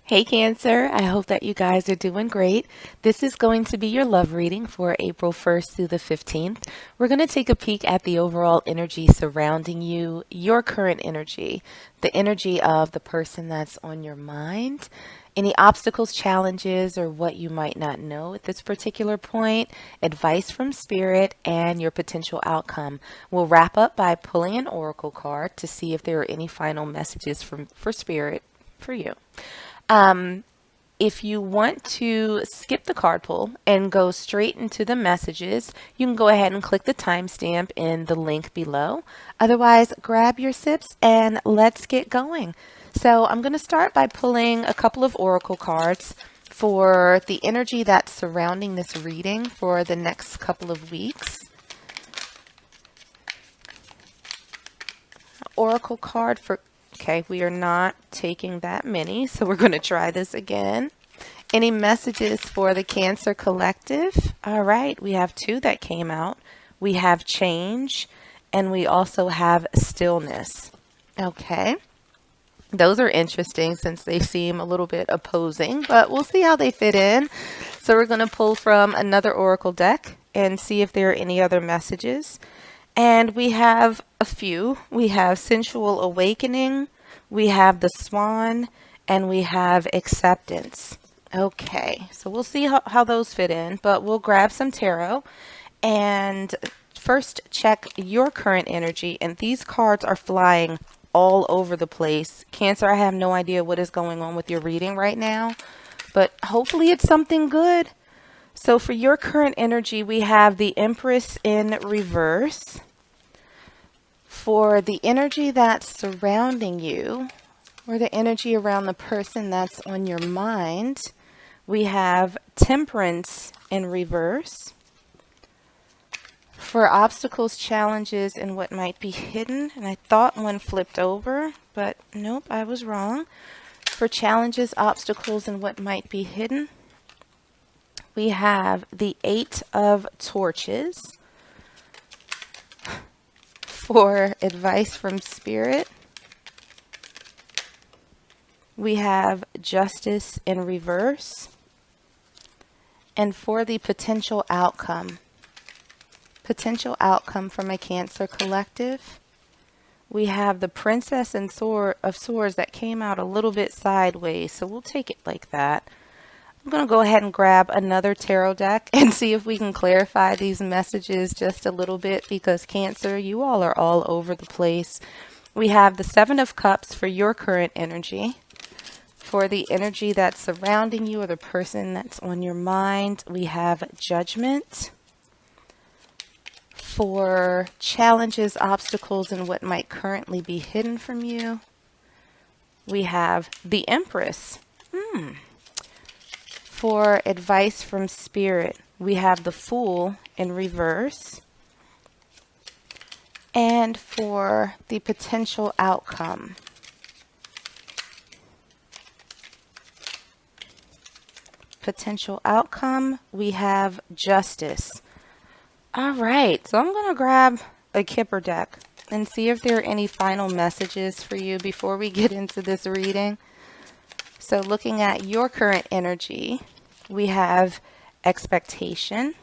Hey Cancer, I hope that you guys are doing great. This is going to be your love reading for April 1st through the 15th. We're going to take a peek at the overall energy surrounding you, your current energy, the energy of the person that's on your mind, any obstacles, challenges, or what you might not know at this particular point, advice from spirit, and your potential outcome. We'll wrap up by pulling an oracle card to see if there are any final messages for spirit for you. Um, if you want to skip the card pull and go straight into the messages, you can go ahead and click the timestamp in the link below. Otherwise, grab your sips and let's get going. So I'm going to start by pulling a couple of oracle cards for the energy that's surrounding this reading for the next couple of weeks. Oracle card for Okay, we are not taking that many, so we're going to try this again. Any messages for the Cancer Collective? All right, we have two that came out. We have change, and we also have stillness. Okay, those are interesting since they seem a little bit opposing, but we'll see how they fit in. So we're going to pull from another oracle deck and see if there are any other messages. And we have a few. We have sensual awakening, we have the swan, and we have acceptance. Okay, so we'll see how those fit in, but we'll grab some tarot and first check your current energy. And these cards are flying all over the place. Cancer, I have no idea what is going on with your reading right now, but hopefully it's something good. So for your current energy, we have the Empress in reverse. For the energy that's surrounding you, or the energy around the person that's on your mind, we have Temperance in reverse. For obstacles, challenges, and what might be hidden, and I thought one flipped over, but nope, I was wrong. For challenges, obstacles, and what might be hidden, we have the Eight of Torches. For advice from spirit, we have Justice in reverse. And for the potential outcome from my Cancer Collective, we have the Princess and of Swords that came out a little bit sideways, so we'll take it like that. I'm going to go ahead and grab another tarot deck and see if we can clarify these messages just a little bit, because Cancer, you all are all over the place. We have the Seven of Cups for your current energy. For the energy that's surrounding you or the person that's on your mind, we have Judgment. For challenges, obstacles, and what might currently be hidden from you, we have the Empress. For advice from spirit, we have the Fool in reverse. And for the potential outcome, we have Justice. All right, so I'm going to grab a Kipper deck and see if there are any final messages for you before we get into this reading. So looking at your current energy, we have expectation.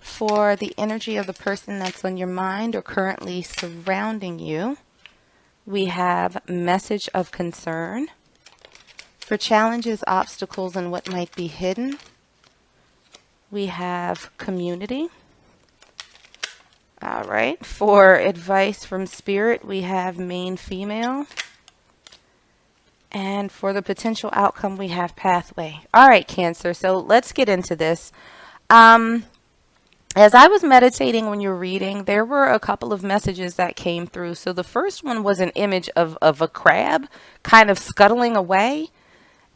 For the energy of the person that's on your mind or currently surrounding you, we have message of concern. For challenges, obstacles, and what might be hidden, we have community. All right, for advice from spirit, we have main female. And for the potential outcome, we have pathway. All right, Cancer, so let's get into this. As I was meditating when you're reading, there were a couple of messages that came through. So the first one was an image of a crab kind of scuttling away.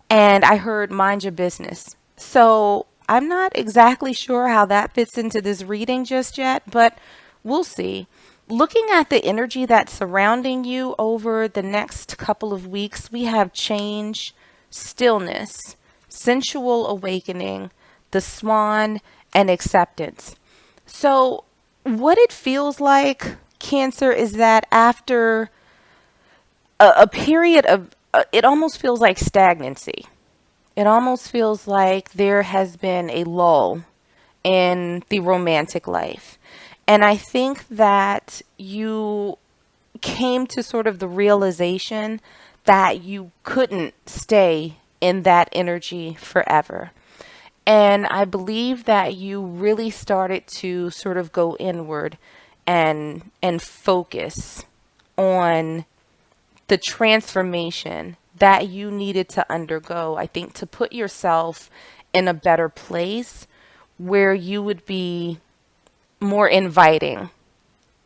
And I heard mind your business. So I'm not exactly sure how that fits into this reading just yet, but we'll see. Looking at the energy that's surrounding you over the next couple of weeks, we have change, stillness, sensual awakening, the swan, and acceptance. So what it feels like, Cancer, is that after a period it almost feels like stagnancy. It almost feels like there has been a lull in the romantic life. And I think that you came to sort of the realization that you couldn't stay in that energy forever. And I believe that you really started to sort of go inward and focus on the transformation that you needed to undergo, I think, to put yourself in a better place where you would be more inviting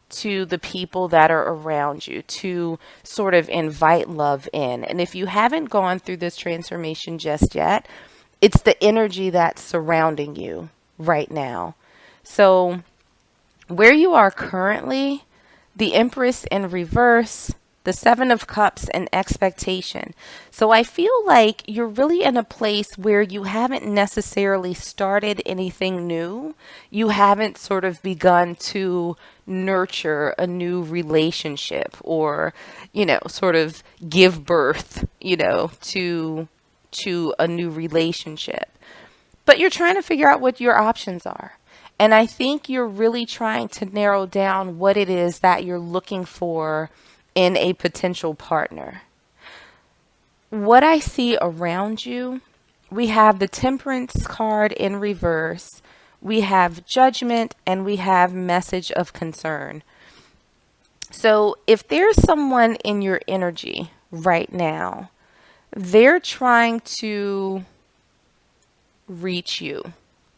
to the people that are around you, to sort of invite love in. And if you haven't gone through this transformation just yet, it's the energy that's surrounding you right now. So, where you are currently, the Empress in reverse, the Seven of Cups, and expectation. So I feel like you're really in a place where you haven't necessarily started anything new. You haven't sort of begun to nurture a new relationship or, sort of give birth, to a new relationship. But you're trying to figure out what your options are. And I think you're really trying to narrow down what it is that you're looking for in a potential partner. What I see around you, we have the Temperance card in reverse, we have Judgment, and we have Message of Concern. So if there's someone in your energy right now, they're trying to reach you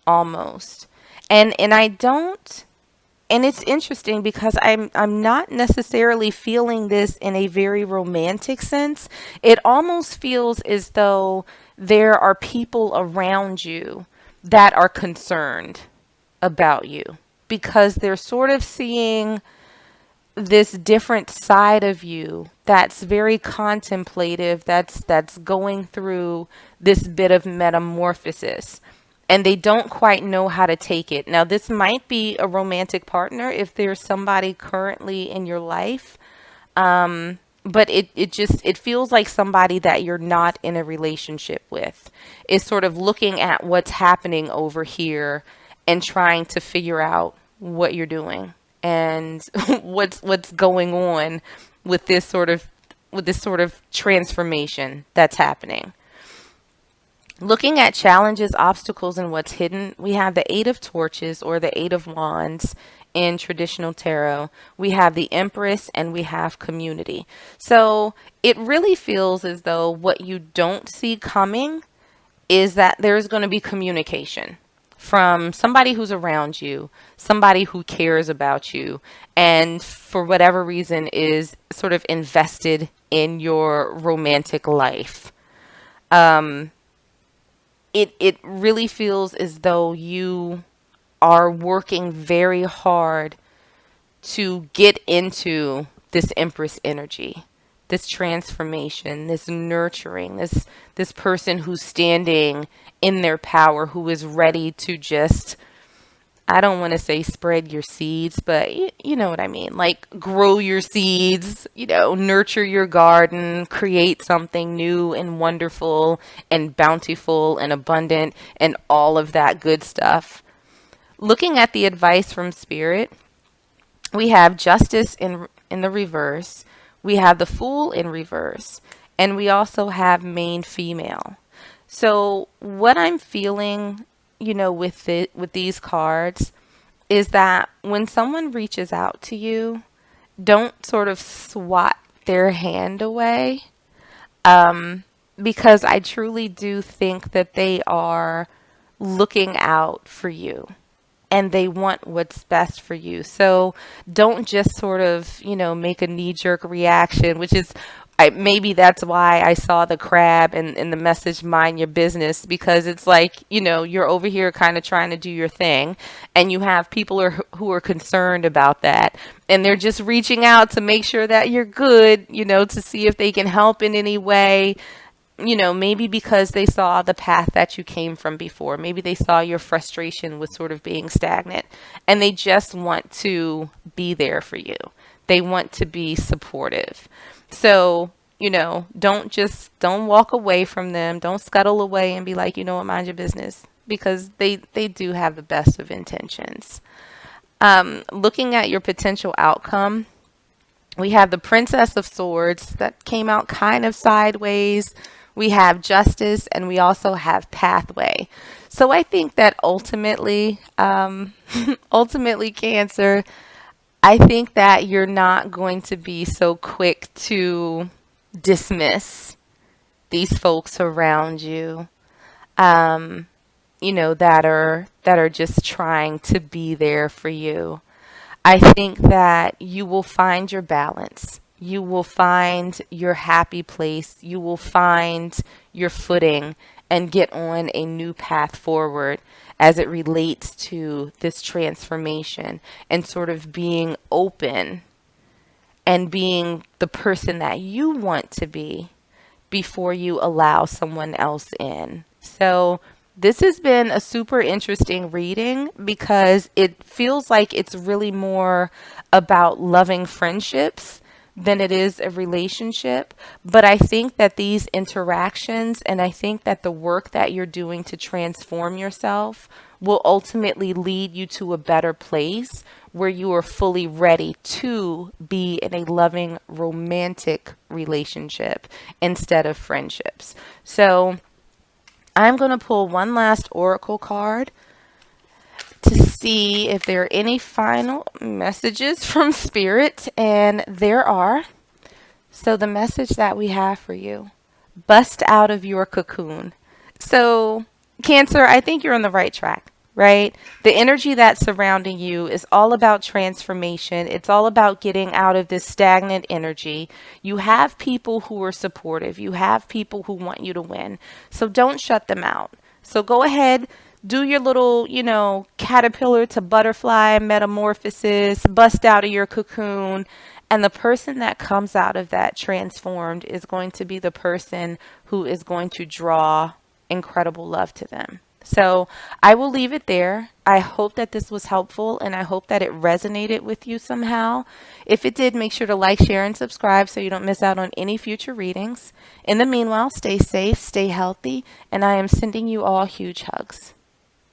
almost. And I don't, and it's interesting because I'm not necessarily feeling this in a very romantic sense. It almost feels as though there are people around you that are concerned about you because they're sort of seeing this different side of you that's very contemplative, that's going through this bit of metamorphosis, and they don't quite know how to take it. Now, this might be a romantic partner if there's somebody currently in your life, but it feels like somebody that you're not in a relationship with is sort of looking at what's happening over here and trying to figure out what you're doing and what's going on with this sort of transformation that's happening. Looking at challenges, obstacles, and what's hidden, we have the Eight of Torches or the Eight of Wands in traditional tarot. We have the Empress and we have community. So it really feels as though what you don't see coming is that there's going to be communication from somebody who's around you, somebody who cares about you, and for whatever reason is sort of invested in your romantic life. It really feels as though you are working very hard to get into this Empress energy, this transformation, this nurturing, this person who's standing in their power, who is ready to just, I don't want to say spread your seeds, but you know what I mean, like grow your seeds, nurture your garden, create something new and wonderful and bountiful and abundant and all of that good stuff. Looking at the advice from Spirit, we have Justice in the reverse, we have the Fool in reverse, and we also have Main Female. So what I'm feeling, with these cards is that when someone reaches out to you, don't sort of swat their hand away, because I truly do think that they are looking out for you and they want what's best for you. So don't just sort of, make a knee-jerk reaction, which is maybe that's why I saw the crab and the message, mind your business, because it's like, you're over here kind of trying to do your thing and you have people who are concerned about that. And they're just reaching out to make sure that you're good, to see if they can help in any way. Maybe because they saw the path that you came from before. Maybe they saw your frustration with sort of being stagnant and they just want to be there for you. They want to be supportive. So don't walk away from them. Don't scuttle away and be like, you know what, mind your business, because they do have the best of intentions. Looking at your potential outcome, we have the Princess of Swords that came out kind of sideways. We have Justice, and we also have Pathway. So I think that ultimately, ultimately, Cancer, I think that you're not going to be so quick to dismiss these folks around you, that are just trying to be there for you. I think that you will find your balance. You will find your happy place. You will find your footing and get on a new path forward as it relates to this transformation and sort of being open and being the person that you want to be before you allow someone else in. So this has been a super interesting reading because it feels like it's really more about loving friendships than it is a relationship. But I think that these interactions, and I think that the work that you're doing to transform yourself will ultimately lead you to a better place where you are fully ready to be in a loving romantic relationship instead of friendships. So I'm going to pull one last oracle card to see if there are any final messages from Spirit, and there are. So the message that we have for you: bust out of your cocoon. So Cancer, I think you're on the right track, right? The energy that's surrounding you is all about transformation. It's all about getting out of this stagnant energy. You have people who are supportive. You have people who want you to win. So don't shut them out. So go ahead, do your little, caterpillar to butterfly metamorphosis, bust out of your cocoon. And the person that comes out of that transformed is going to be the person who is going to draw incredible love to them. So I will leave it there. I hope that this was helpful, and I hope that it resonated with you somehow. If it did, make sure to like, share, and subscribe so you don't miss out on any future readings. In the meanwhile, stay safe, stay healthy, and I am sending you all huge hugs.